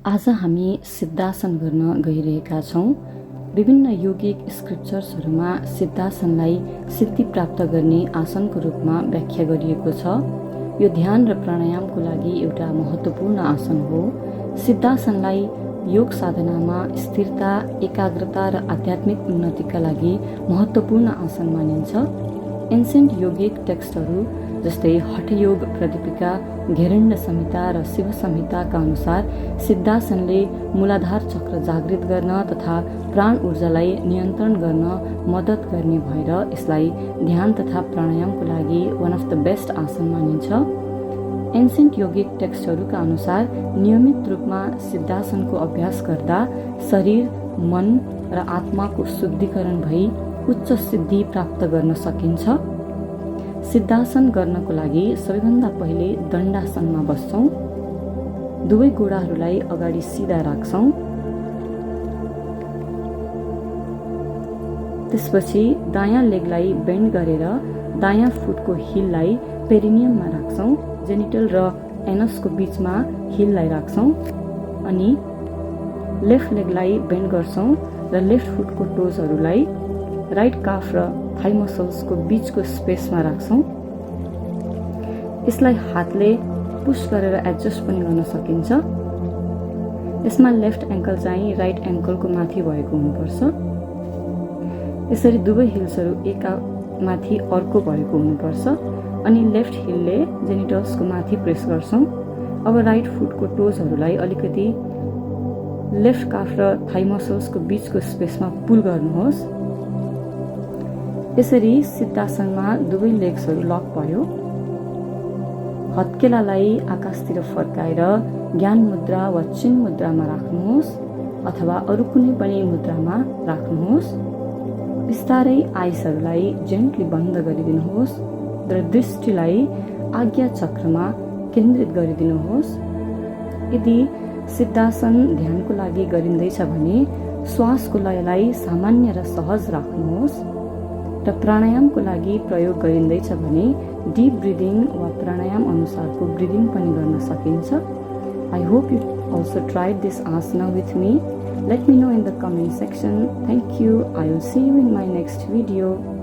आज हामी सिद्धासन गर्न गइरहेका छौँ। विभिन्न योगिक स्क्रिप्चर्सहरूमा सिद्धासनलाई सिद्धि प्राप्त गर्ने आसनको रूपमा व्याख्या गरिएको छ। यो ध्यान र प्राणायामको लागि एउटा महत्त्वपूर्ण आसन हो। सिद्धासनलाई योग साधनामा स्थिरता, एकाग्रता र आध्यात्मिक उन्नतिका लागि महत्त्वपूर्ण आसन मानिन्छ। एन्सेन्ट योगिक टेक्स्टहरू जस्तै हठयोग प्रदीपिका, घेरण्ड संहिता र शिव संहिताका अनुसार सिद्धासनले मूलाधार चक्र जागृत गर्न तथा प्राण ऊर्जालाई नियन्त्रण गर्न मद्दत गर्ने भएर यसलाई ध्यान तथा प्राणायामको लागि वान अफ द बेस्ट आसन मानिन्छ। एन्सेन्ट योगिक टेक्स्टहरूका अनुसार नियमित रूपमा सिद्धासनको अभ्यास गर्दा शरीर, मन र आत्माको शुद्धिकरण भई उच्च सिद्धि प्राप्त गर्न सकिन्छ। सिद्धासन गर्नको लागि सबैभन्दा पहिले दण्डासनमा बस्छौँ। दुवै गोडाहरूलाई अगाडि सिधा राख्छौँ। त्यसपछि दायाँ लेगलाई बेन्ड गरेर दायाँ फुटको हिललाई पेरिनियममा राख्छौँ। जेनिटल र एनसको बीचमा हिललाई राख्छौँ अनि लेफ्ट लेगलाई बेन्ड गर्छौँ र लेफ्ट फुटको टोजहरूलाई राइट काफ र थाई मसल्सको बीचको स्पेसमा राख्छौँ। यसलाई हातले पुश गरेर एडजस्ट पनि गर्न सकिन्छ। यसमा लेफ्ट एङ्कल चाहिँ राइट एङ्कलको माथि भएको हुनुपर्छ। यसरी दुवै हिल्सहरू एकामाथि अर्को भएको हुनुपर्छ अनि लेफ्ट हिलले जेनिटल्सको माथि प्रेस गर्छौँ। अब राइट फुटको टोजहरूलाई अलिकति लेफ्ट काफ र थाई मसल्सको बीचको स्पेसमा पुल गर्नुहोस्। यसरी सिद्धासनमा दुवै लेग्सहरू लक भयो। हत्केलालाई आकाशतिर फर्काएर ज्ञान मुद्रा वा चिन मुद्रामा राख्नुहोस् अथवा अरू कुनै पनि मुद्रामा राख्नुहोस्। बिस्तारै आइसहरूलाई जेन्टली बन्द गरिदिनुहोस् र दृष्टिलाई आज्ञा चक्रमा केन्द्रित गरिदिनुहोस्। यदि सिद्धासन ध्यानको लागि गरिँदैछ भने श्वासको लयलाई सामान्य र सहज राख्नुहोस् र प्राणायामको लागि प्रयोग गरिँदैछ भने डीप ब्रिदिङ वा प्राणायाम अनुसारको ब्रिदिङ पनि गर्न सकिन्छ। I hope you also tried this asana with me. Let me know in the comment section. Thank you. I will see you in my next video.